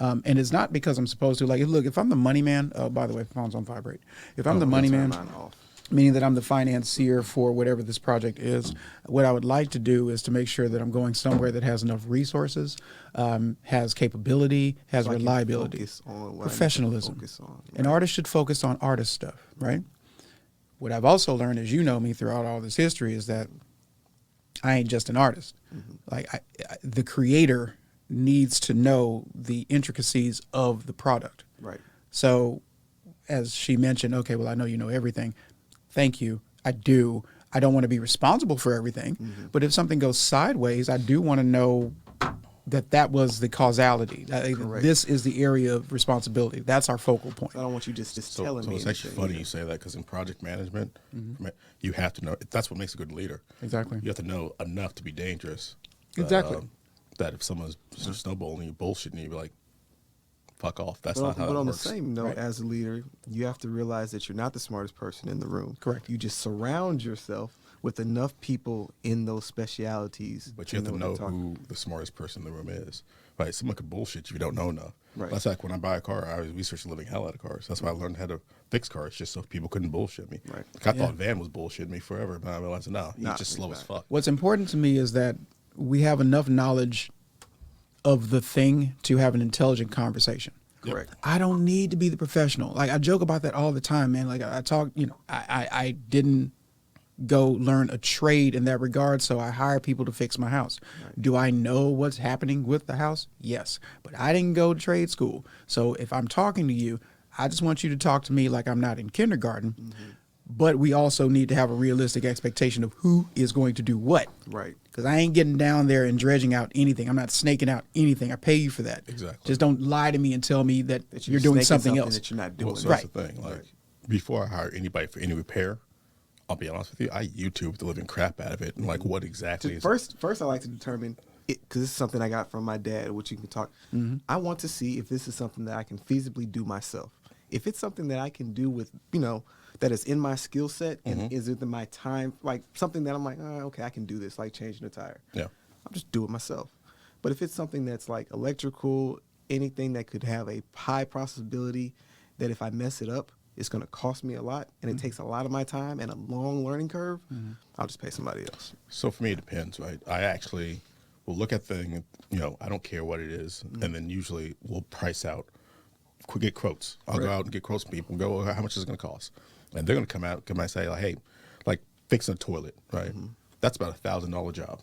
And it's not because I'm supposed to. Like, look, if I'm the money man, oh, by the way, phone's on vibrate. If I'm the money man, meaning that I'm the financier for whatever this project is, what I would like to do is to make sure that I'm going somewhere that has enough resources, has capability, has like reliability, professionalism. An artist should focus on artist stuff, right? What I've also learned, as you know me throughout all this history, is that I ain't just an artist. Like the creator needs to know the intricacies of the product. Right. So as she mentioned, okay, well, I know you know everything. Thank you. I do. I don't want to be responsible for everything. But if something goes sideways, I do want to know that was the causality. This is the area of responsibility. That's our focal point. I don't want you just telling me. So it's actually funny you say that, because in project management, you have to know. That's what makes a good leader. Exactly. You have to know enough to be dangerous. Exactly. That if someone's snowballing you, bullshitting you, be like, fuck off. That's not how it works. But on the same note, as a leader, you have to realize that you're not the smartest person in the room. Correct. You just surround yourself with enough people in those specialities. But you have to know who the smartest person in the room is. Right? Someone could bullshit you if you don't know enough. Right. That's like when I buy a car, I always research the living hell out of cars. That's why I learned how to fix cars, just so people couldn't bullshit me. Right. Like I thought Van was bullshitting me forever, but I realized, no, he's just slow as fuck. What's important to me is that we have enough knowledge of the thing to have an intelligent conversation. Correct. I don't need to be the professional. Like I joke about that all the time, man. Like I talk, I didn't go learn a trade in that regard, so I hire people to fix my house. Right. Do I know what's happening with the house? Yes. But I didn't go to trade school. So if I'm talking to you, I just want you to talk to me like I'm not in kindergarten. But we also need to have a realistic expectation of who is going to do what. Right. Because I ain't getting down there and dredging out anything. I'm not snaking out anything. I pay you for that. Exactly. Just don't lie to me and tell me that you're doing something else. That you're not doing. Well, so that's the thing. Like, before I hire anybody for any repair, I'll be honest with you, I YouTube the living crap out of it and like what exactly is. First, I like to determine it, because this is something I got from my dad, which you can talk. I want to see if this is something that I can feasibly do myself. If it's something that I can do with, that is in my skill set and is within my time, like something that I'm like, oh, okay, I can do this, like changing a tire. Yeah. I'll just do it myself. But if it's something that's like electrical, anything that could have a high possibility that if I mess it up, it's going to cost me a lot and it takes a lot of my time and a long learning curve, I'll just pay somebody else. So for me, it depends, right? I actually will look at things, I don't care what it is, and then usually we'll price out, get quotes. I'll go out and get quotes from people and go, how much is it going to cost? And they're going to come out and say, like, hey, like fixing a toilet, right? That's about $1,000 job.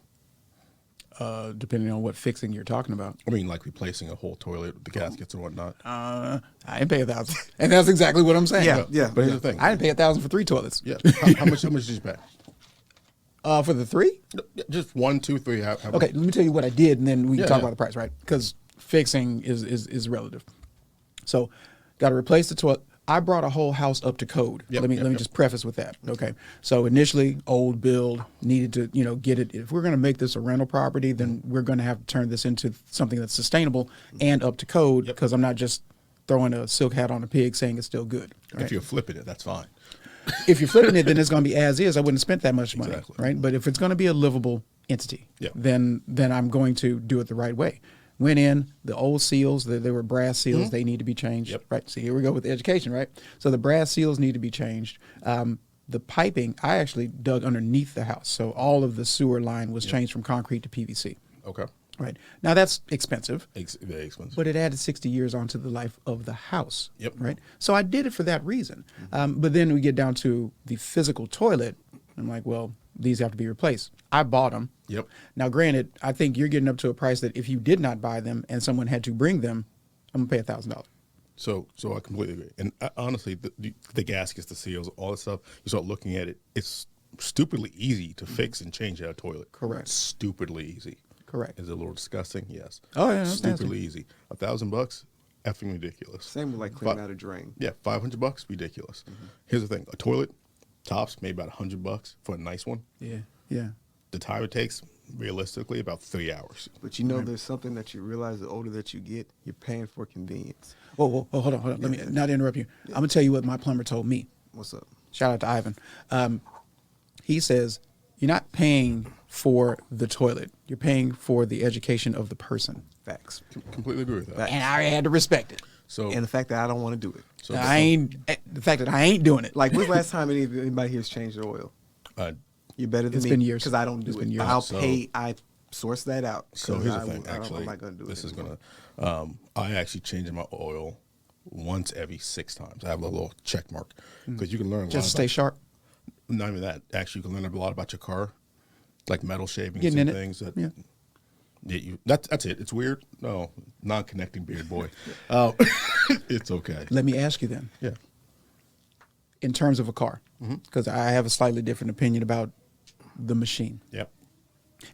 Depending on what fixing you're talking about. I mean, like replacing a whole toilet with the gaskets and whatnot. I didn't pay $1,000, and that's exactly what I'm saying. Yeah. But here's the thing: I didn't pay $1,000 for 3 toilets. Yeah. How much did you pay? For the 3? Just 1, 2, 3. Okay, let me tell you what I did, and then we can talk about the price, right? Because fixing is relative. So, got to replace the toilet. I brought a whole house up to code. Let me just preface with that. Okay. So initially, old build, needed to, get it. If we're going to make this a rental property, then we're going to have to turn this into something that's sustainable and up to code, because I'm not just throwing a silk hat on a pig saying it's still good. Right? If you're flipping it, that's fine. If you're flipping it, then it's going to be as is. I wouldn't have spent that much money, right? But if it's going to be a livable entity, then I'm going to do it the right way. Went in, the old seals, they were brass seals, they need to be changed. Right. So here we go with the education, right? So the brass seals need to be changed. The piping, I actually dug underneath the house. So all of the sewer line was changed from concrete to PVC. Okay. Right. Now that's expensive. Very expensive. But it added 60 years onto the life of the house. Yep. Right. So I did it for that reason. But then we get down to the physical toilet. I'm like, well, these have to be replaced. I bought them. Yep. Now, granted, I think you're getting up to a price that if you did not buy them and someone had to bring them, I'm gonna pay $1,000. So I completely agree. And honestly, the gaskets, the seals, all that stuff, you start looking at it, it's stupidly easy to fix and change out a toilet. Correct. Stupidly easy. Correct. Is it a little disgusting? Yes. Oh yeah. Stupidly easy. $1,000, effing ridiculous. Same with like cleaning out a drain. Yeah, $500, ridiculous. Here's the thing: a toilet, tops maybe about $100 for a nice one. Yeah. Yeah. The time it takes, realistically, about 3 hours. But there's something that you realize the older that you get, you're paying for convenience. Hold on. Let me not interrupt you. I'm gonna tell you what my plumber told me. What's up? Shout out to Ivan. He says you're not paying for the toilet. You're paying for the education of the person. Facts. Completely agree with that. And I had to respect it. So And the fact that I don't want to do it. so The fact that I ain't doing it. Like, when's the last time anybody here's changed their oil? You're better than It's me. been years. Because I don't do It's it. been years. I'll So- pay. I source that out. So 'cause here's the I thing. will- I don't- Actually, I'm not gonna do this it is anymore. gonna. I actually change my oil once every 6 times. I have a little check mark because you can learn a lot. Just to stay sharp. Not even that. Actually, you can learn a lot about your car, like metal shavings Getting and in it. things. That, Yeah. That's it. It's weird. No, non-connecting beard boy. It's okay. Let me ask you then, Yeah. in terms of a car, Mm-hmm. because I have a slightly different opinion about the machine. Yep.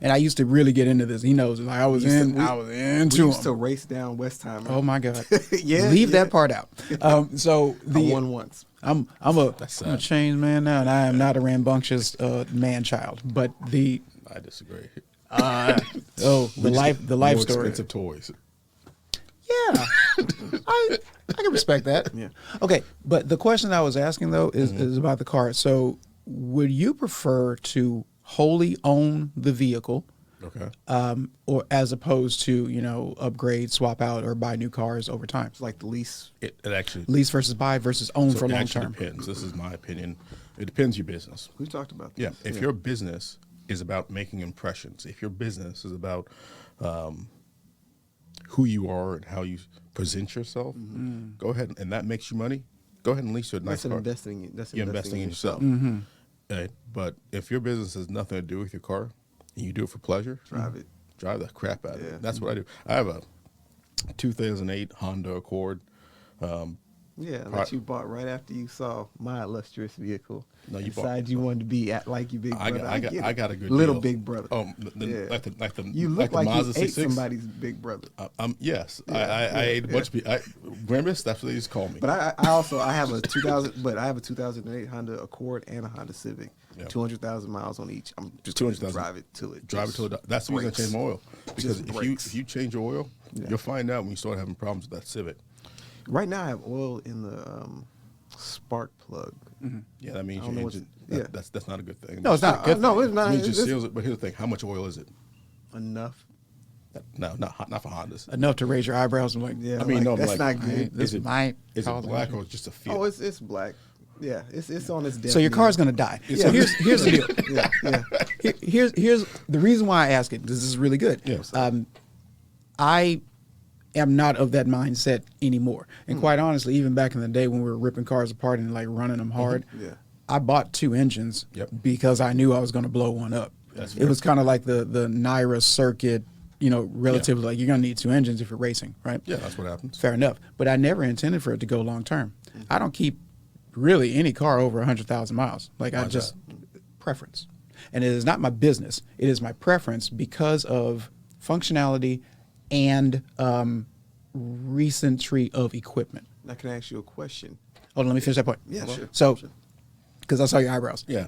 And I used to really get into this. He knows. Like I was We used to- into We used to him. race down Westheimer. Oh my God. Yeah, Leave yeah. that part out. So I the won once. I'm That's a sad. changed man now, and I am not a rambunctious man child. But the I disagree. the life More story. expensive toys. Yeah, I can respect that. Yeah. Okay, but the question I was asking though is about the car. So, would you prefer to wholly own the vehicle, Okay. or as opposed to upgrade, swap out, or buy new cars over time? It's like the lease. It actually Lease versus buy versus own so for it long actually term. depends. This is my opinion. It depends your business. We talked about this. Yeah. If your business is about making impressions, if your business is about who you are and how you present yourself, go ahead and that makes you money. Go ahead and lease your nice That's car. investing. That's You're investing in yourself. Right? But if your business has nothing to do with your car and you do it for pleasure, Drive it. drive the crap out of Yeah. it. That's what I do. I have a 2008 Honda Accord. Yeah, Pro- that you bought right after you saw my illustrious vehicle. No, you decided bought- you wanted to be like your big I brother. got, I got, get it. I got a good little deal. big brother. Oh, Yeah. like the You like look the like Mazda you ate 6. somebody's big brother. Yes, Yeah, I ate a bunch of Grimace. That's what they used to call me. But I have a 2008 Honda Accord and a Honda Civic. Yeah. 200,000 miles on each. I'm just 200,000. going to drive it till it. Drive it till it. That's the reason I breaks. changed my oil. Because Just if breaks. you change your oil, Yeah. you'll find out when you start having problems with that Civic. Right now, I have oil in the spark plug. Yeah, that means I don't your know what's- engine. yeah. That's not a good thing. No, it's not good. No, it's It not. means it It's seals it. But here's the thing: how much oil is it? enough. No, not for Hondas. Enough to raise your eyebrows and like, Yeah, I mean, like, no, that's like, not good. hey, this Is it might is cause it an black issue. or just a feel? Oh, it's black. Yeah, it's on its. So your car's going to die. So here's the deal. Yeah. Here's the reason why I ask it. This is really good. Yes. I am not of that mindset anymore. And quite honestly, even back in the day when we were ripping cars apart and like running them hard, Yeah. I bought 2 engines Yep. because I knew I was going to blow one up. That's It fair. was kind of like the Naira circuit, relatively like you're going to need 2 engines if you're racing, right? Yeah, that's what happens. Fair enough. But I never intended for it to go long term. I don't keep really any car over 100,000 miles. Like I Why's just preference. And it is not my business. It is my preference because of functionality and recentry of equipment. Now, can I ask you a question? Hold on, let me finish that point. Yeah, sure. So, Sure. because I saw your eyebrows. Yeah.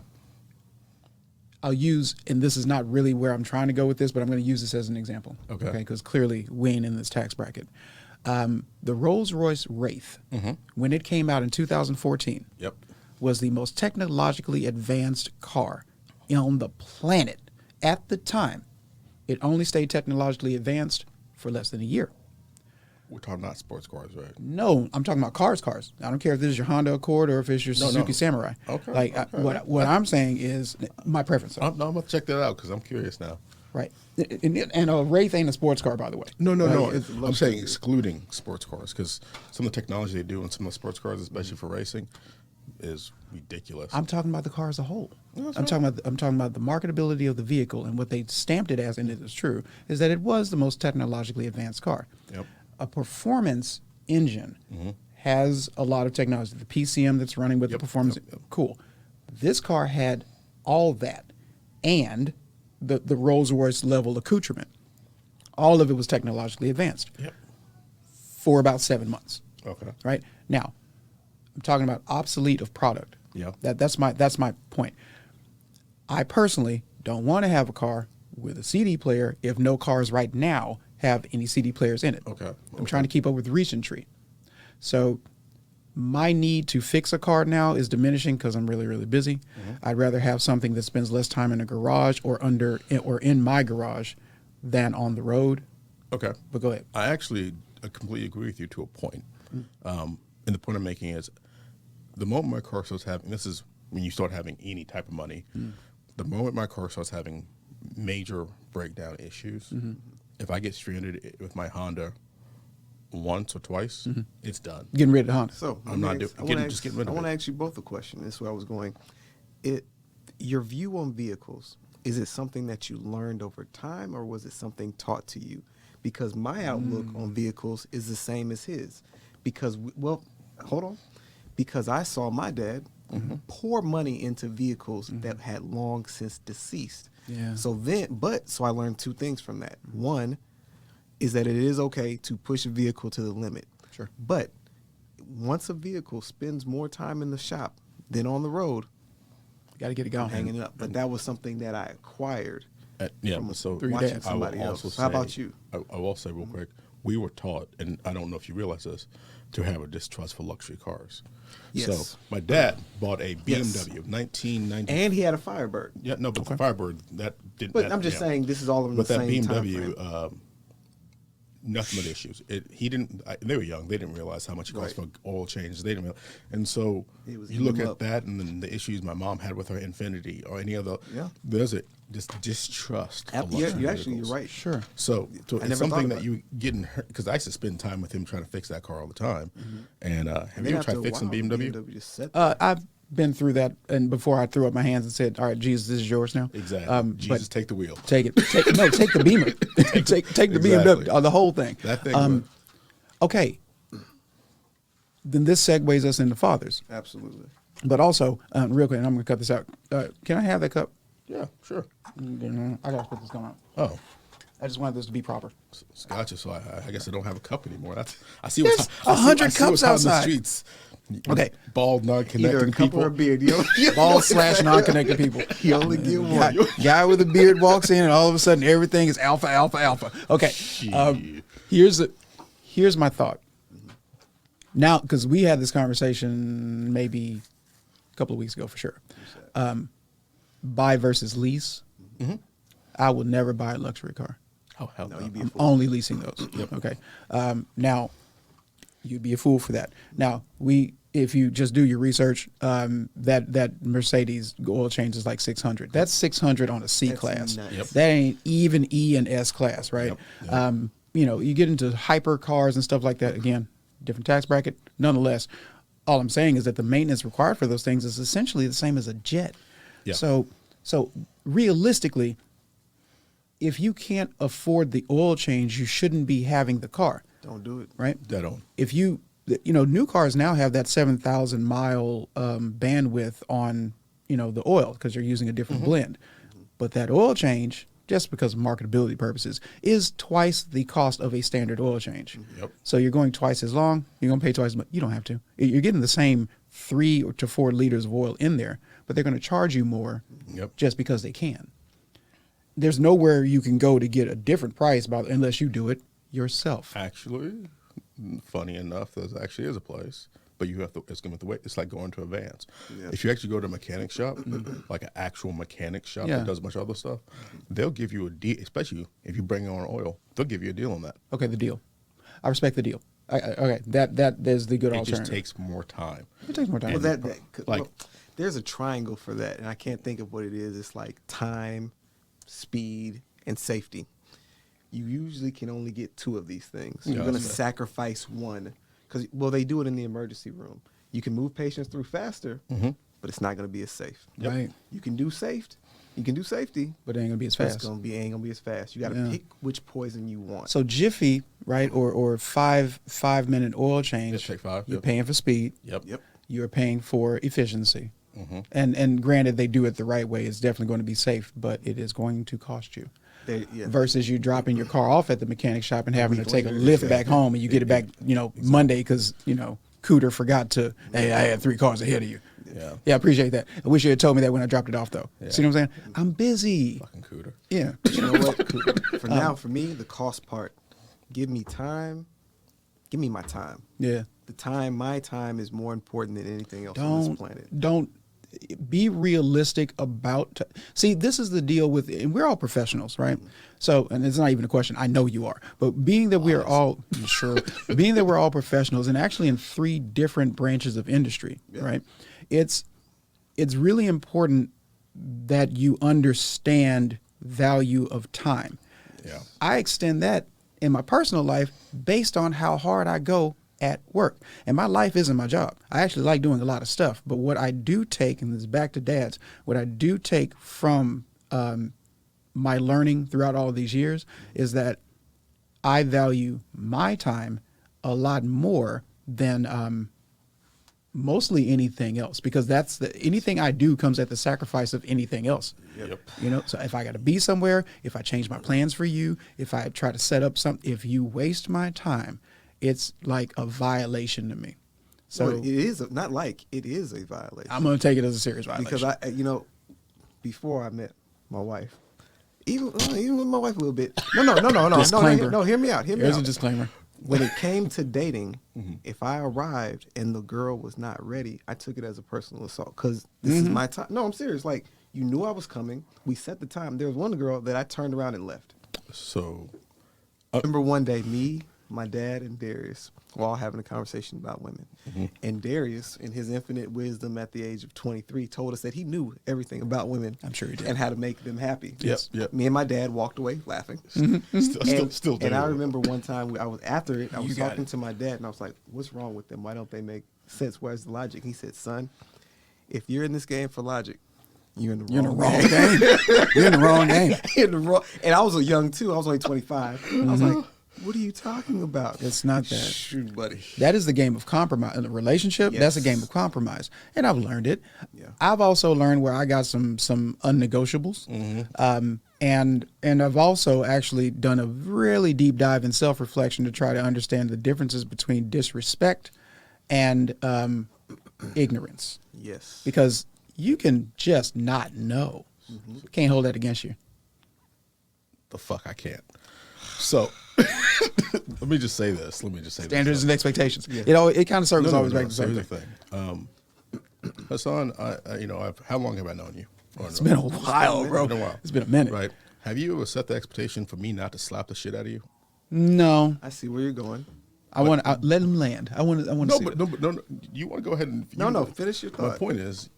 I'll use, and this is not really where I'm trying to go with this, but I'm going to use this as an example. Okay. Because clearly we ain't in this tax bracket. The Rolls-Royce Wraith, when it came out in 2014, Yep. was the most technologically advanced car on the planet at the time. It only stayed technologically advanced for less than a year. We're talking not sports cars, right? No, I'm talking about cars. I don't care if this is your Honda Accord or if it's your No, Suzuki no. Samurai. Okay, Like okay. what I'm saying is my preference. I'm going to check that out because I'm curious now. Right. And a Wraith ain't a sports car, by the way. No. it's I'm saying excluding sports cars because some of the technology they do in some of the sports cars, especially for racing, is ridiculous. I'm talking about the car as a whole. No, that's I'm talking about the marketability of the vehicle, and what they stamped it as, and it is true, is that it was the most technologically advanced car. Yep. A performance engine has a lot of technology. The PCM that's running with the Yep, performance, yep. cool. This car had all that, and the Rolls-Royce level accoutrement. All of it was technologically advanced Yep. for about 7 months. Okay. Right now, I'm talking about obsolete of product. Yeah. That's my point. I personally don't want to have a car with a CD player if no cars right now have any CD players in it. Okay. I'm trying to keep up with recentry. So my need to fix a car now is diminishing because I'm really, really busy. I'd rather have something that spends less time in a garage or in my garage than on the road. Okay. But go ahead. I actually completely agree with you to a point. And the point I'm making is the moment my car starts having, this is when you start having any type of money, the moment my car starts having major breakdown issues, if I get stranded with my Honda once or twice, it's done. Getting rid of the Honda. So I'm not just getting rid of it. I want to ask you both a question. This is where I was going. Your view on vehicles, is it something that you learned over time, or was it something taught to you? Because my outlook on vehicles is the same as his. Because, hold on. Because I saw my dad pour money into vehicles that had long since deceased. Yeah. So I learned two things from that. One is that it is okay to push a vehicle to the limit. Sure. But once a vehicle spends more time in the shop than on the road, Got to get it going. hanging it up. But that was something that I acquired So Through your watching dad. somebody I will else. also How say- about you? I will say real quick, we were taught, and I don't know if you realize this, to have a distrust for luxury cars. Yes. So my dad bought a Yes. BMW 1990. And he had a Firebird. Yeah, no, but the Firebird, that didn't. But that- I'm just yeah. saying this is all in the But that same time BMW, frame. nothing but issues. He didn't. They were young. They didn't realize how much it cost for oil changes. They didn't. And so It was you look eating at up. that, and then the issues my mom had with her Infinity or any other. Yeah. There's a just distrust. of Yeah, luxury you're vehicles. right. Sure. So I it's never thought something about that you getting hurt because I used to spend time with him trying to fix that car all the time. And have And you then ever tried after a fixing while, BMW? just set I've been through that, and before I threw up my hands and said, "All right, Jesus, this is yours now." Exactly. Jesus, but take the wheel. take it. Take the Beamer. take the Exactly. BMW, the whole thing. That thing. Okay. Then this segues us into fathers, Absolutely. but also real quick, and I'm going to cut this out. Can I have that cup? Yeah, sure. I got to put this going on. Oh. I just wanted this to be proper. Gotcha. So I guess I don't have a cup anymore. I see There's what's 100 I see cups what's out in outside. the streets. Okay. Bald, Either non-connecting a couple people. or a beard. You Bald / non-connected people. You only get one. Guy with a beard walks in, and all of a sudden everything is alpha, alpha, alpha. Okay. Here's my thought. Now, because we had this conversation maybe a couple of weeks ago for sure. Buy versus lease. I will never buy a luxury car. Oh, hell no. You'd be a I'm fool. only leasing those. Okay. Now, you'd be a fool for that. Now, if you just do your research, that Mercedes oil change is like $600. That's $600 on a C That's class. nuts. Yep. That ain't even E and S class, right? Yep. You get into hyper cars and stuff like that. Again, different tax bracket. Nonetheless, all I'm saying is that the maintenance required for those things is essentially the same as a jet. Yeah. So realistically, if you can't afford the oil change, you shouldn't be having the car, Don't do it. right? Dead on. If new cars now have that 7,000 mile bandwidth on, the oil because you're using a different blend. But that oil change, just because of marketability purposes, is twice the cost of a standard oil change. Yep. So you're going twice as long. You're going to pay twice as much. You don't have to. You're getting the same 3 to 4 liters of oil in there, but they're going to charge you more Yep. just because they can. There's nowhere you can go to get a different price unless you do it yourself. Actually, funny enough, there actually is a place, but you have to. It's going to wait. It's like going to a Vans. Yeah. If you actually go to a mechanic shop, like an actual mechanic shop Yeah. that does a bunch of other stuff, they'll give you a deal. Especially if you bring your own oil, they'll give you a deal on that. Okay, the deal. I respect the deal. Okay, that is the good It alternative. just takes more time. It takes more time. Well, Like- there's a triangle for that, and I can't think of what it is. It's like time, speed, and safety. You usually can only get 2 of these things. Yeah, You're going to that's right. sacrifice one because, they do it in the emergency room. You can move patients through faster, but it's not going to be as safe. Yep. Right. You can do safety, But it ain't gonna be as but it's fast. ain't gonna be as fast. You got to Yeah. pick which poison you want. So Jiffy, right, or 5-minute oil change. Just take 5, You're yep. paying for speed. Yep. You're paying for efficiency. And granted, they do it the right way. It's definitely going to be safe, but it is going to cost you. Yeah. Versus you dropping your car off at the mechanic shop and having to week take a later. lift back home, and you get it back, Monday because Cooter forgot to. Hey, I had 3 cars ahead of you. Yeah. Yeah, I appreciate that. I wish you had told me that when I dropped it off, though. Yeah. See what I'm saying? I'm busy. Fucking cooter. Yeah. You know what? For now, for me, the cost part, give me time. Give me my time. Yeah. My time is more important than anything else on this planet. Don't. be realistic about. See, this is the deal with, and we're all professionals, right? So, and it's not even a question. I know you are, but being that we are all sure, being that we're all professionals, and actually in 3 different branches of industry, right? It's really important that you understand value of time. Yeah. I extend that in my personal life based on how hard I go at work. And my life isn't my job. I actually like doing a lot of stuff. But what I do take, and this is back to dads, what I do take from my learning throughout all of these years is that I value my time a lot more than mostly anything else, because anything I do comes at the sacrifice of anything else. Yep. You know, so if I got to be somewhere, if I change my plans for you, if I try to set up something, if you waste my time, it's like a violation to me. So Well, it is it is a violation. I'm going to take it as a serious violation. Because before I met my wife, even with my wife a little bit. No. Disclaimer. No, hear me out. Here's a disclaimer. When it came to dating, if I arrived and the girl was not ready, I took it as a personal assault because this is my time. No, I'm serious. Like, you knew I was coming. We set the time. There was one girl that I turned around and left. So, I remember one day, me, my dad, and Darius were all having a conversation about women. And Darius, in his infinite wisdom at the age of 23, told us that he knew everything about women. I'm sure he did. And how to make them happy. Yep. Me and my dad walked away laughing. Still And I doing it. remember one time I was You got talking it. to my dad, and I was like, "What's wrong with them? Why don't they make sense? Where's the logic?" He said, "Son, if you're in this game for logic, you're in the wrong game. You're in the wrong game. In the wrong." And I was young too. I was only 25. I was like, "What are you talking about?" It's not that. Shoot, buddy. That is the game of compromise. In a relationship, that's a game of compromise. And I've learned it. Yeah. I've also learned where I got some unnegotiables. And I've also actually done a really deep dive in self-reflection to try to understand the differences between disrespect and ignorance. Yes. Because you can just not know. Can't hold that against you. The fuck I can't. So let me just say this. Standards and expectations. Yeah. It kind of circles always back to the So same here's thing. the thing. Hassan, how long have I known you? It's been a while, bro. It's been a while. It's been a minute. Right. Have you ever set the expectation for me not to slap the shit out of you? No. I see where you're going. I want to let him land. I want to No, see. but no. You want to go ahead and finish your thought. My point is,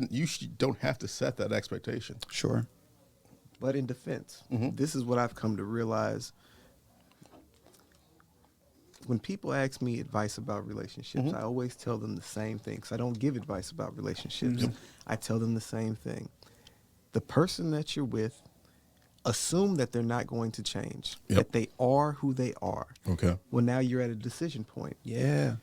you don't have to set that expectation. Sure. But in defense, this is what I've come to realize. When people ask me advice about relationships, I always tell them the same thing. Because I don't give advice about relationships. I tell them the same thing. The person that you're with, assume that they're not going to change. That they are who they are. Okay. Well, now you're at a decision point. Yeah.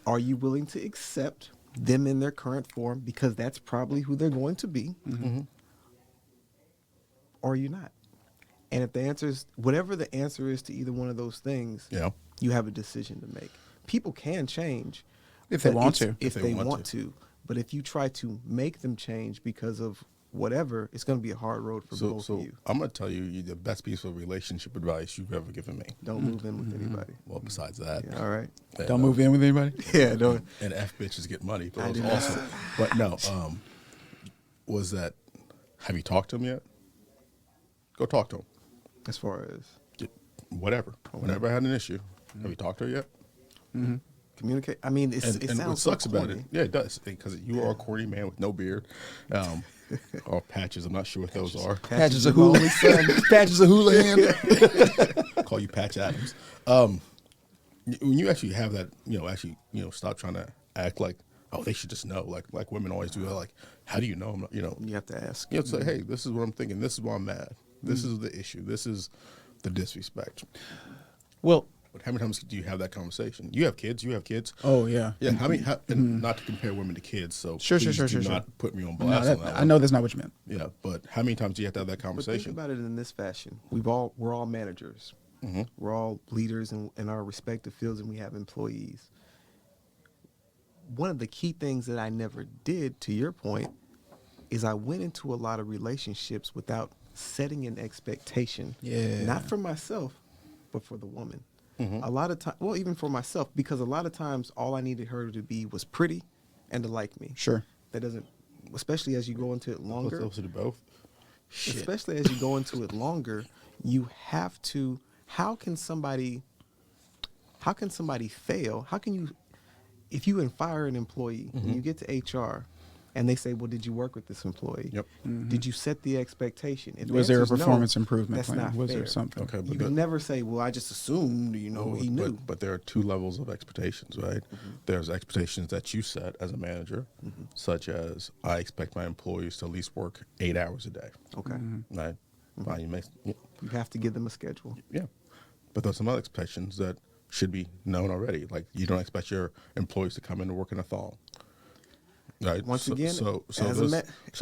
Are you willing to accept them in their current form because that's probably who they're going to be? Or are you not? And if the answer is, whatever the answer is to either one of those things, you have a decision to make. People can change. If they but want it's- to. If they want to. But if you try to make them change because of whatever, it's going to be a hard road for both of you. I'm going to tell you the best piece of relationship advice you've ever given me. Don't move in with anybody. Well, besides that. Yeah, all right. Don't move in with anybody? Yeah, don't. And F bitches get money. But I it was did not awesome. But no, was that, have you talked to him yet? Go talk to him. As far as Whatever. Whenever I had an issue. Have you talked to her yet? communicate. I mean, it And sounds what sucks so about corny. it, yeah, it does, because you are a corny man with no beard, or patches. I'm not sure what those are. Patches of Houlihan. Patches of Houlihan. Call you Patch Adams. When you actually have that, stop trying to act like, oh, they should just know, like women always do. Like, how do you know? You have to ask. You have to say, hey, this is what I'm thinking. This is why I'm mad. This is the issue. This is the disrespect. Well, But how many times do you have that conversation? You have kids. oh, yeah. Yeah, and not to compare women to kids, so Sure. please do not put me on No, blast on that I one. know that's not what you meant. Yeah, but how many times do you have to have that But think conversation? about it in this fashion. We're all managers. We're all leaders in our respective fields, and we have employees. One of the key things that I never did, to your point, is I went into a lot of relationships without setting an expectation. Yeah. Not for myself, but for the woman. A lot of time, well, even for myself, because a lot of times all I needed her to be was pretty and to like me. Sure. That doesn't especially as you go into it longer. Supposed to do both. Shit. Especially as you go into it longer, you have to. How can somebody fail? How can you, if you fire an employee and you get to HR, and they say, "Well, did you work with this employee? Yep. Did you set the expectation? If Was the there a answer is performance no, improvement that's plan? not Was fair. there something? Okay, You can never say, "Well, I just assumed," he knew. But there are two levels of expectations, right? There's expectations that you set as a manager, such as I expect my employees to at least work 8 hours a day. Okay. Right? Fine, You have to give them a schedule. yeah. But there's some other expectations that should be known already. Like you don't expect your employees to come in and work in a thong. Right. Once again, so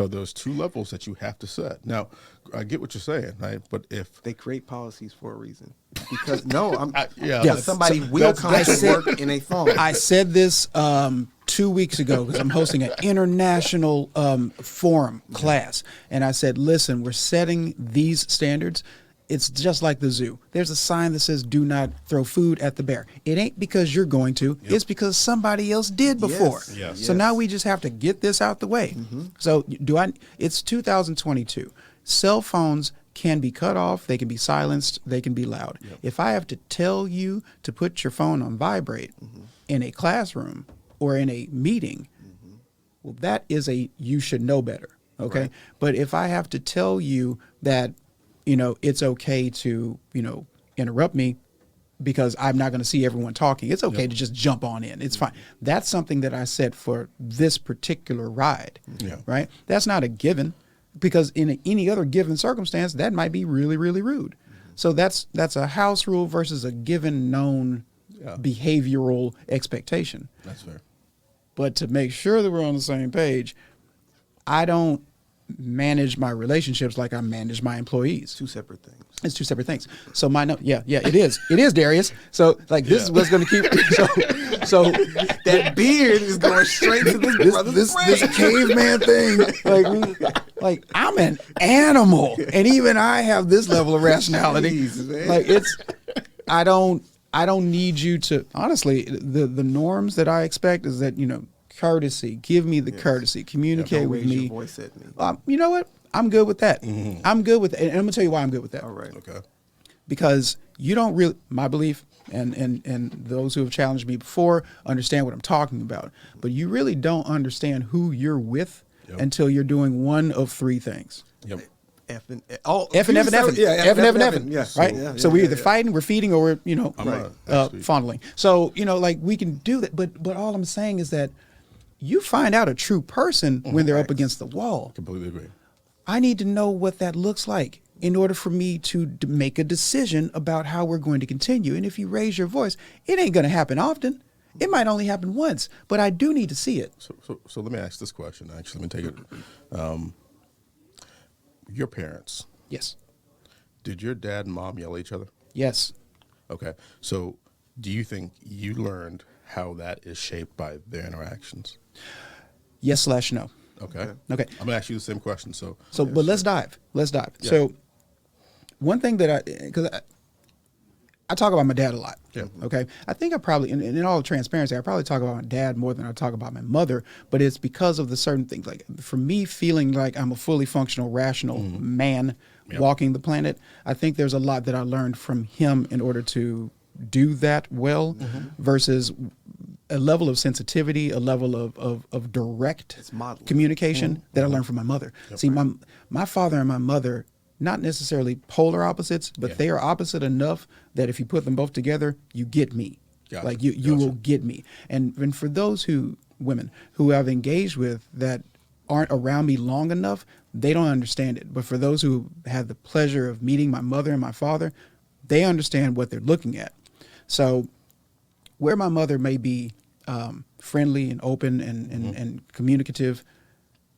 there's two levels that you have to set. Now, I get what you're saying, right? But if They create policies for a reason. Because yeah, somebody will come to work in a thong. I said this 2 weeks ago because I'm hosting an international forum class, and I said, "Listen, we're setting these standards. It's just like the zoo. There's a sign that says, 'Do not throw food at the bear.' It ain't because you're going to. It's because somebody else did before. Yes. So now we just have to get this out the way. So it's 2022. Cell phones can be cut off. They can be silenced. They can be loud. If I have to tell you to put your phone on vibrate in a classroom or in a meeting, well, that is you should know better. Okay. Right. But if I have to tell you that, it's okay to, interrupt me because I'm not going to see everyone talking. It's okay to just jump on in. It's fine. That's something that I set for this particular ride, right? That's not a given because in any other given circumstance, that might be really, really rude. So that's a house rule versus a given known behavioral expectation. that's fair. But to make sure that we're on the same page, I don't manage my relationships like I manage my employees. Two separate things. It's two separate things. So it is Darius. So like this is what's going to keep. So That beard is going straight to this brother's brain. this caveman thing. Like I'm an animal, and even I have this level of rationality. Jeez, man. Like I don't need you to. Honestly, the norms that I expect is that courtesy. Give me the courtesy. Communicate Don't with raise me. your voice at me. You know what? I'm good with that. I'm good with it. And I'm going to tell you why I'm good with that. All right. Okay. Because you don't really, my belief, and those who have challenged me before understand what I'm talking about. But you really don't understand who you're with until you're doing one of three things. Yep. F and F. Right? So we're either fighting, we're feeding, or we're, fondling. So, like we can do that. But all I'm saying is that you find out a true person when they're up against the wall. Completely agree. I need to know what that looks like in order for me to make a decision about how we're going to continue. And if you raise your voice, it ain't going to happen often. It might only happen once, but I do need to see it. So let me ask this question. Actually, let me take it. Your parents. Yes. Did your dad and mom yell at each other? Yes. Okay. So do you think you learned how that is shaped by their interactions? Yes/no. Okay. Okay. I'm gonna ask you the same question. But let's dive. Let's dive. Yeah. So one thing that because I talk about my dad a lot. Yeah. Okay. I think I probably, in all transparency, I probably talk about my dad more than I talk about my mother, but it's because of the certain things. Like for me, feeling like I'm a fully functional, rational man walking the planet, I think there's a lot that I learned from him in order to do that well versus a level of sensitivity, a level of direct communication that I learned from my mother. See, my father and my mother, not necessarily polar opposites, but they are opposite enough that if you put them both together, you get me. Gotcha. Like you will get me. And for those women who I've engaged with that aren't around me long enough, they don't understand it. But for those who had the pleasure of meeting my mother and my father, they understand what they're looking at. So where my mother may be friendly and open and communicative,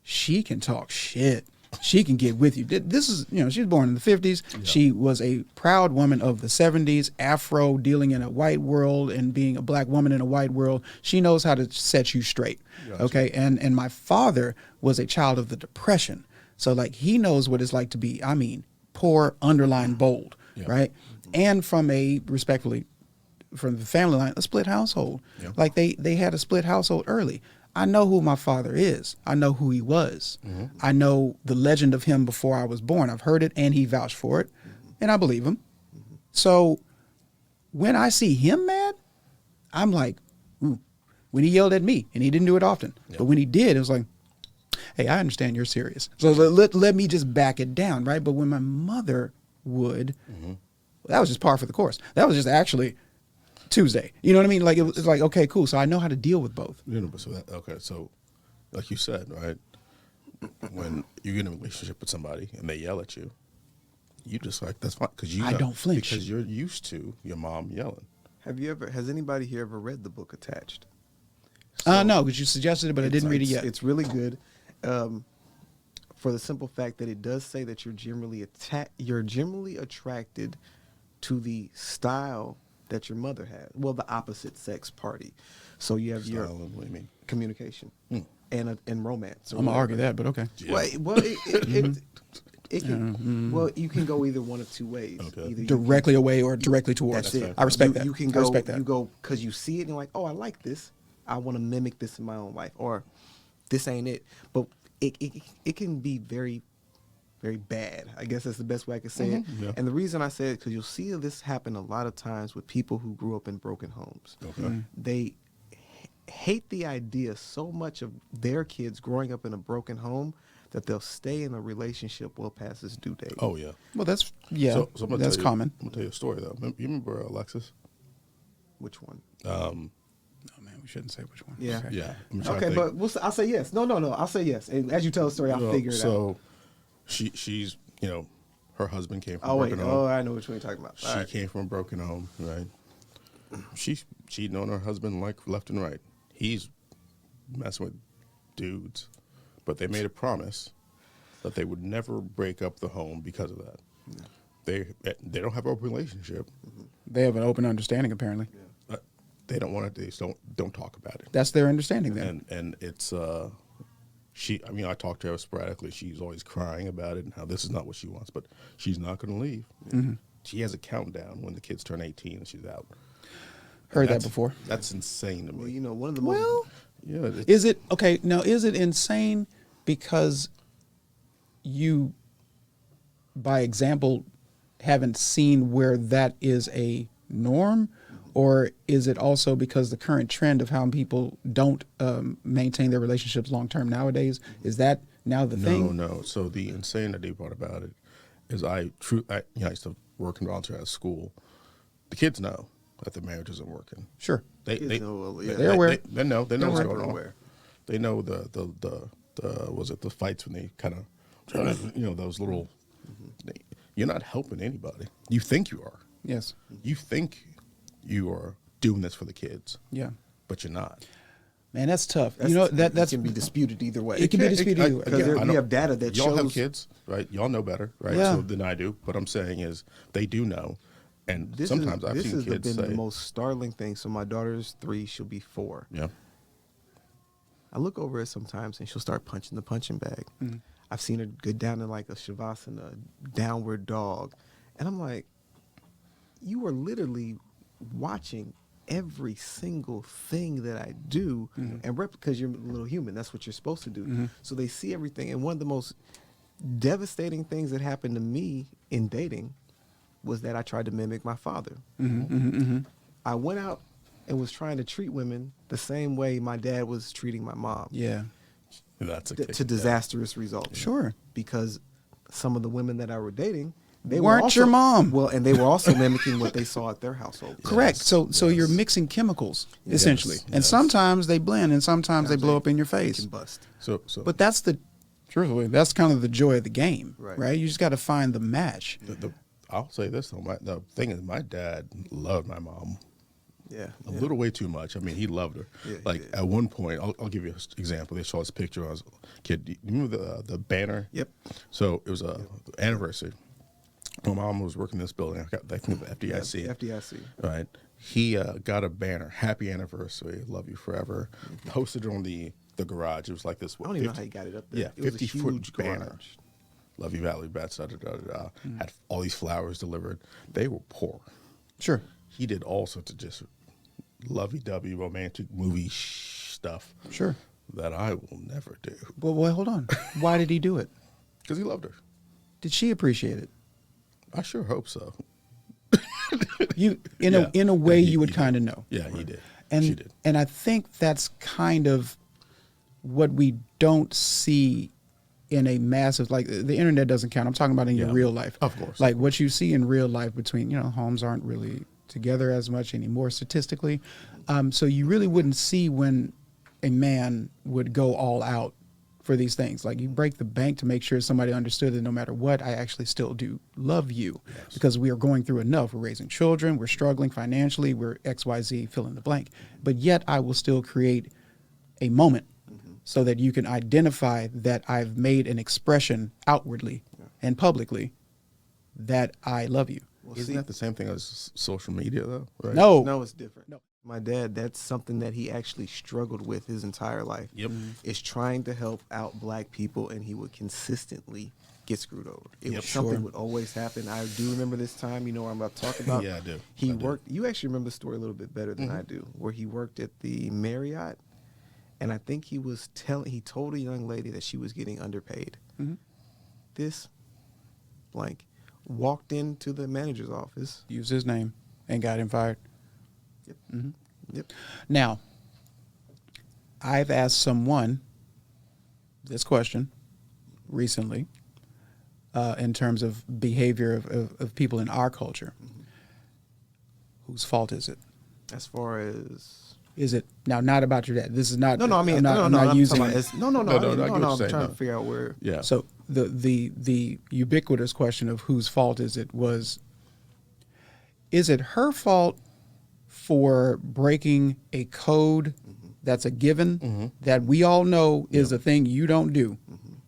she can talk shit. She can get with you. This is, she was born in the 50s. Yeah. She was a proud woman of the 70s, Afro, dealing in a white world and being a black woman in a white world. She knows how to set you straight. Gotcha. Okay. And my father was a child of the Depression. So like he knows what it's like to be, poor, underline bold. Yeah. Right. And from the family line, a split household. Yeah. Like they had a split household early. I know who my father is. I know who he was. I know the legend of him before I was born. I've heard it, and he vouched for it, and I believe him. So when I see him mad, I'm like, ooh. When he yelled at me, and he didn't do it often, but when he did, it was like, hey, I understand you're serious. So let me just back it down, right? But when my mother would, that was just par for the course. That was just actually Tuesday. You know what I mean? Like, it was like, okay, cool. So I know how to deal with both. So like you said, right? When you get in a relationship with somebody and they yell at you, you just like, that's fine. I don't flinch. Because you're used to your mom yelling. Has anybody here ever read the book Attached? No, because you suggested it, but I didn't read it yet. It's really good. For the simple fact that it does say that you're generally attracted to the style that your mother had. Well, the opposite sex party. So you have your What do you mean? communication and romance. I'm gonna argue that, but okay. Yeah. Well, it can. Well, you can go either one of two ways. Okay. Either you Directly away or directly towards. That's it. I respect that. You can go. I respect that. You go because you see it and you're like, oh, I like this. I want to mimic this in my own life, or this ain't it. But it can be very, very bad. I guess that's the best way I could say it. Yeah. And the reason I say it because you'll see this happen a lot of times with people who grew up in broken homes. Okay. They hate the idea so much of their kids growing up in a broken home that they'll stay in a relationship well past its due date. Oh, yeah. Well, that's So I'm gonna that's tell you- common. I'm going to tell you a story, though. You remember Alexis? Which one? Oh man, we shouldn't say which one. Yeah. Okay. Yeah. I'm trying to Okay, think. but I'll say yes. No. I'll say yes. And as you tell the story, I'll figure it out. So she's, her husband came from a Oh wait. broken Oh, home. I know which one you're talking about. She All right. came from a broken home, right? She's cheating on her husband like left and right. He's messing with dudes, but they made a promise that they would never break up the home because of that. They don't have a relationship. They have an open understanding, apparently. They don't want to. They just don't talk about it. That's their understanding then. And it's I talk to her sporadically. She's always crying about it and how this is not what she wants, but she's not going to leave. She has a countdown when the kids turn 18 and she's out. Heard that That's- before. That's insane to me. Well, one of the most. Well, Yeah. is it okay? Now, is it insane because you, by example, haven't seen where that is a norm, or is it also because the current trend of how people don't maintain their relationships long term nowadays? Is that now the thing? No. So the insanity part about it is I used to work and volunteer at a school. The kids know that the marriage isn't working. Sure. They Kids know, yeah. They're aware. They know what's They're going on. aware. They know the was it the fights when they kind of those little. You're not helping anybody. You think you are. Yes. You think you are doing this for the kids, Yeah. but you're not. Man, that's tough. That That's can be disputed either way. It can be disputed either way. Because I we know- have data that y'all shows. have kids, right? Y'all know better, right? Yeah. So than I do. What I'm saying is they do know, and This sometimes I've this seen has kids been say, the most startling thing. So my daughter's 3; she'll be 4. "Yeah, I look over it sometimes, and she'll start punching the punching bag. I've seen her go down in like a shavasana, downward dog, and I'm like, you are literally watching every single thing that I do, and because you're a little human, that's what you're supposed to do. So they see everything, and one of the most devastating things that happened to me in dating was that I tried to mimic my father. I went out and was trying to treat women the same way my dad was treating my mom. yeah. that's a To disastrous results. Sure. Because some of the women that I were dating, they Weren't were also, your mom. Well, and they were also mimicking what they saw at their household. Correct. Yes, So you're yes. mixing chemicals Yes, essentially, and yes. sometimes they blend, and sometimes they blow up in your They face. can bust. So But that's truthfully, that's kind of the joy of the game, Right. right? You just got to find the match. I'll say this though. The thing is, my dad loved my mom Yeah. a little way too much. I mean, he loved her. Yeah, he Like did. at one point, I'll give you an example. They saw this picture. I was a kid. Do you remember the banner? Yep. So it was a anniversary. My mom was working in this building. I think of the Yeah, FDIC. FDIC. Right. He got a banner. Happy anniversary. Love you forever. Posted it on the garage. It was like this. I don't even know how he got it up there. Yeah, It was a 50-foot huge banner. garage. Love you, Valley Bats. Had all these flowers delivered. They were poor. Sure. He did all sorts of just lovey-dovey romantic movie stuff. Sure. that I will never do. Well, hold on. Why did he do it? Because he loved her. Did she appreciate it? I sure hope so. You in a way you would kind of know. Yeah, he did. And She did. and I think that's kind of what we don't see in a massive, like, the internet doesn't count. I'm talking about in your real life. Of course. Like what you see in real life between, homes aren't really together as much anymore statistically. So you really wouldn't see when a man would go all out for these things. Like, you break the bank to make sure somebody understood that no matter what, I actually still do love you. Yes. Because we are going through enough. We're raising children. We're struggling financially. We're XYZ, fill in the blank. But yet I will still create a moment so that you can identify that I've made an expression outwardly and publicly that I love you. Well, Isn't that the same thing as social media, though? Right? No, it's different. No. My dad, that's something that he actually struggled with his entire life. Yep. Is trying to help out black people, and he would consistently get screwed over. It Yep. was something Sure. would always happen. I do remember this time. You know what I'm about to talk about? Yeah, I do. He I do. worked. You actually remember the story a little bit better than I do, where he worked at the Marriott, and I think he told a young lady that she was getting underpaid. Mhm. This blank walked into the manager's office. Used his name and got him fired. Yep. Mhm. Yep. Now, I've asked someone this question recently in terms of behavior of people in our culture. Whose fault is it? As far as Is it now not about your dad? This is not. I mean, I'm not, I'm no, not I'm using. talking about no, I get what I'm you're trying saying, to figure out where. Yeah. So the ubiquitous question of whose fault is it was, is it her fault for breaking a code that's a given that we all know is a thing you don't do?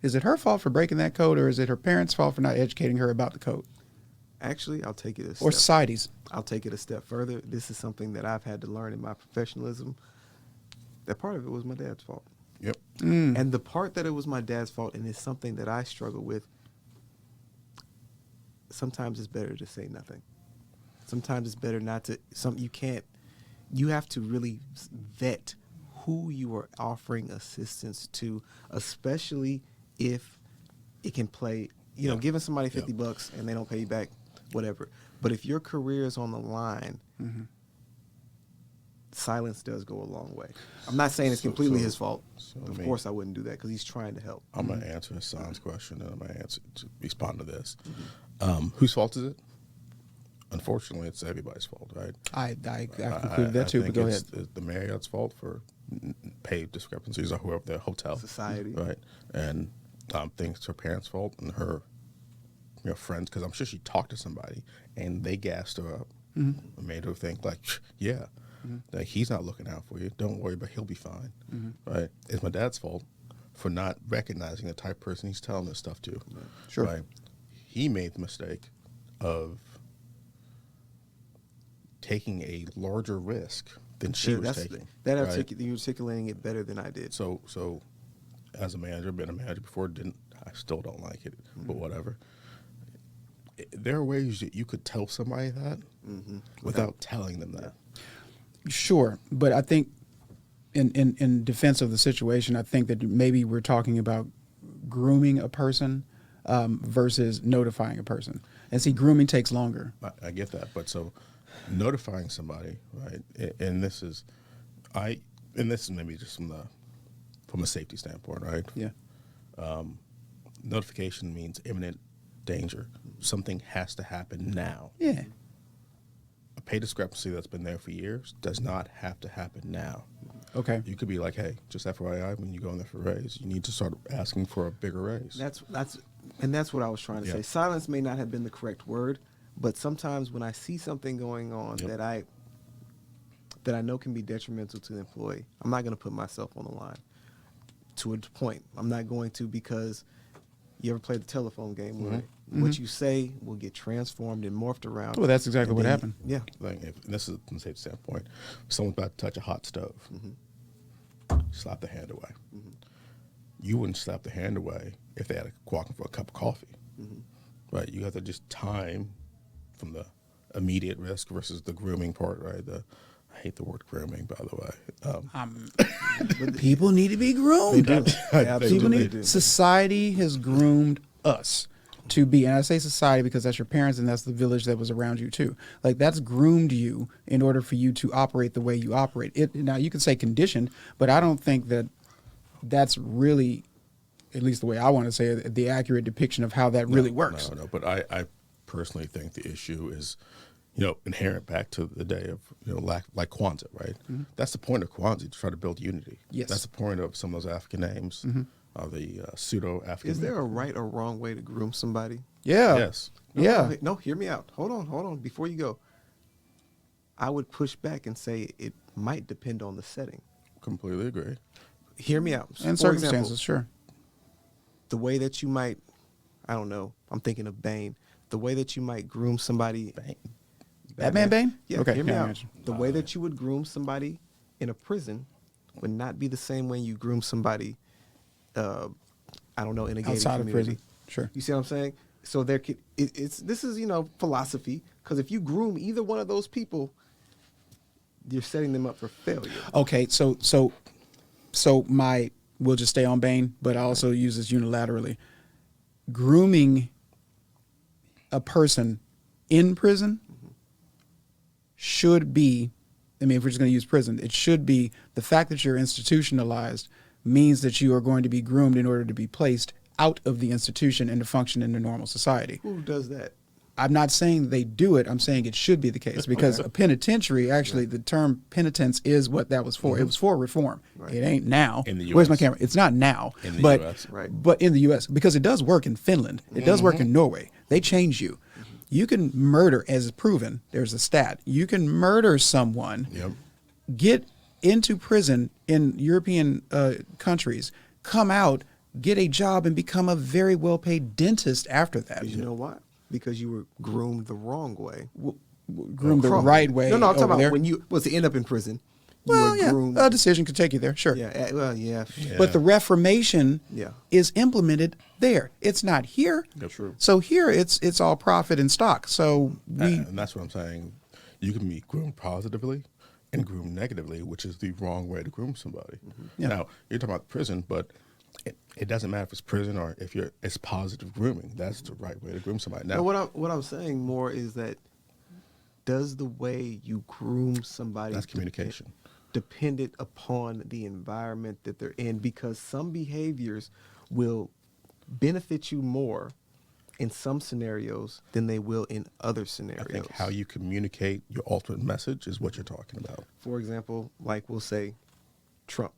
Is it her fault for breaking that code, or is it her parents' fault for not educating her about the code, Actually, I'll take it a or step. society's? I'll take it a step further. This is something that I've had to learn in my professionalism. That part of it was my dad's fault. Yep. And the part that it was my dad's fault, and it's something that I struggle with, sometimes it's better to say nothing. Sometimes it's better not to. You have to really vet who you are offering assistance to, especially if it can play, giving somebody $50 and they don't pay you back, whatever. But if your career is on the line, silence does go a long way. I'm not saying it's completely his fault. Of course I wouldn't do that because he's trying to help. I'm going to answer Hassan's question, and I'm going to respond to this. Whose fault is it? Unfortunately, it's everybody's fault, right? I concluded that too. I But think go ahead. it's the Marriott's fault for pay discrepancies, or whoever their hotel, Society. right? And I think it's her parents' fault and her friends, because I'm sure she talked to somebody and they gassed her up and made her think like, like, he's not looking out for you. Don't worry, but he'll be fine, right? It's my dad's fault for not recognizing the type of person he's telling this stuff to. Sure. Right? He made the mistake of taking a larger risk than she was taking. You're articulating it better than I did. So as a manager, been a manager before, I still don't like it, but whatever. There are ways that you could tell somebody that without telling them that. Sure, but I think in defense of the situation, I think that maybe we're talking about grooming a person versus notifying a person. And see, grooming takes longer. I get that, but so notifying somebody, right? And this is maybe just from a safety standpoint, right? Yeah. Notification means imminent danger. Something has to happen now. Yeah. A pay discrepancy that's been there for years does not have to happen now. Okay. You could be like, hey, just FYI, when you go in there for a raise, you need to start asking for a bigger raise. That's what I was trying to say. Silence may not have been the correct word, but sometimes when I see something going on that I know can be detrimental to the employee, I'm not going to put myself on the line. To a point, I'm not going to, because you ever played the telephone game where what you say will get transformed and morphed around. Well, that's exactly what happened. Yeah. Like and this is from a safety standpoint. If someone's about to touch a hot stove, slap the hand away. You wouldn't slap the hand away if they had walking for a cup of coffee. Right? You have to just time from the immediate risk versus the grooming part, right? hate the word grooming, by the way. But people need to be groomed. They do. They absolutely do. Society has groomed us to be, and I say society because that's your parents and that's the village that was around you too. Like that's groomed you in order for you to operate the way you operate. Now you can say conditioned, but I don't think that that's really, at least the way I want to say it, the accurate depiction of how that really works. No, but I personally think the issue is, inherent back to the day of, like Kwanzaa, right? Mm-hmm. That's the point of Kwanzaa, to try to build unity. Yes. That's the point of some of those African names, the pseudo-African. Is there a right or wrong way to groom somebody? Yeah. Yes. No, hear me out. Hold on. Before you go, I would push back and say it might depend on the setting. Completely agree. Hear me out. And For circumstances, example, sure. the way that you might, I don't know, I'm thinking of Bane. The way that you might groom somebody. Batman Bane? Yeah, Okay. hear me Yeah, I out. got you. The way that you would groom somebody in a prison would not be the same way you groom somebody, I don't know, in a gated Outside of community. prison. Sure. You see what I'm saying? So there could, this is, philosophy, because if you groom either one of those people, you're setting them up for failure. Okay, so we'll just stay on Bane, but I also use this unilaterally. Grooming a person in prison should be, if we're just going to use prison, it should be the fact that you're institutionalized means that you are going to be groomed in order to be placed out of the institution and to function in a normal society. Who does that? I'm not saying they do it. I'm saying it should be the case because a penitentiary, actually, the term penitence is what that was for. It was for reform. Right. It ain't now. In the US. Where's my camera? It's not now. In the but, US. Right. But in the U.S., because it does work in Finland. It does work in Norway. They change you. You can murder, as proven, there's a stat. You can murder someone, get into prison in European countries, come out, get a job, and become a very well-paid dentist after that. You know why? Because you were groomed the wrong way. Groomed the right way. No, I'm talking about there. when you was to end up in prison. You Well, were yeah, groomed. a decision could take you there, sure. Yeah, well, yeah. But the Reformation Yeah. is implemented there. It's not here. That's true. So here it's all profit and stock. So And that's what I'm saying. You can be groomed positively and groomed negatively, which is the wrong way to groom somebody. Yeah. Now, you're talking about prison, but it doesn't matter if it's prison or if it's positive grooming. That's the right way to groom somebody. Now, what I'm saying more is that does the way you groom somebody that's communication. Dependent upon the environment that they're in, because some behaviors will benefit you more in some scenarios than they will in other scenarios. I think how you communicate your ultimate message is what you're talking about. For example, like we'll say Trump.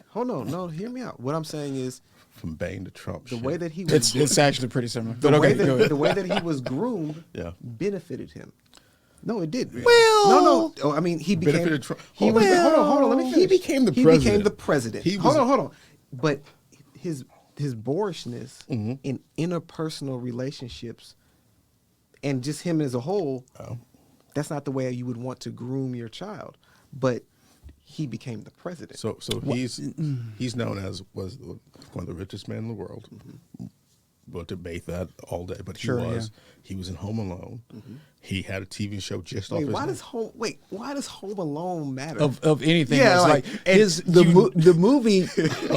Hold on, no, hear me out. What I'm saying is From Bane to Trump. the way that he was it's actually pretty similar. the, But way okay, go that, ahead. the way that he was groomed Yeah. benefited him. No, it did. Well- no. Oh, I mean, he became. Benefited Trump. He was. Well- Hold on. Let me finish. He became the He president. became the president. He was- hold on. But his boorishness Mm-hmm. in interpersonal relationships, and just him as a whole, that's not the way you would want to groom your child. But he became the president. So he's known as one of the richest men in the world. We'll debate that all day, but Sure, he was in Home Alone. He had a TV show just off Wait, his why name. does Home Alone matter? Of anything, Yeah, else. like, like and the movie,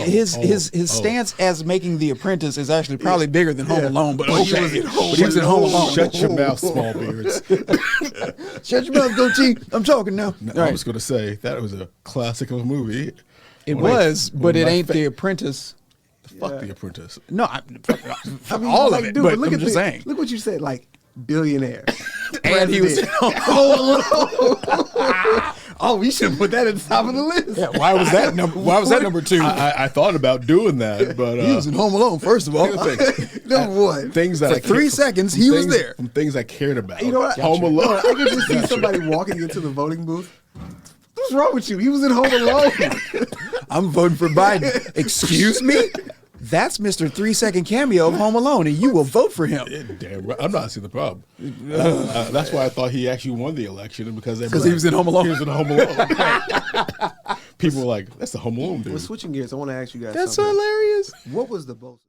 his oh. stance as making The Apprentice is actually probably bigger than Home Alone. But But he okay, was in Home but he was in Home Alone. Shut your mouth, small beards. Shut your mouth, goatee. I'm talking now. No, I was going to say that was a classic of a movie. It One of my- was, one but of it my ain't fa- The Apprentice. Fuck The Apprentice. No, I mean, all like, of it. dude, but look I'm at just saying. Look what you said, like billionaire. And he was in Home Oh, we should put that at the top of the list. Yeah, why was that number two? I thought about doing that, but He was in Home Alone, first of all. Number one. things that For I 3 seconds, he was there. From things I cared about. You know what? Home Alone. I could just see somebody walking into the voting booth. What's wrong with you? He was in Home Alone. I'm voting for Biden. Excuse me? That's Mr. 3-second cameo of Home Alone, and you will vote for him. Damn right. I'm not seeing the problem. That's why I thought he actually won the election, because he was in Home Alone. He was in Home Alone. People were like, "That's the Home Alone dude." Well, switching gears, I want to ask you guys That's something. hilarious. What was the most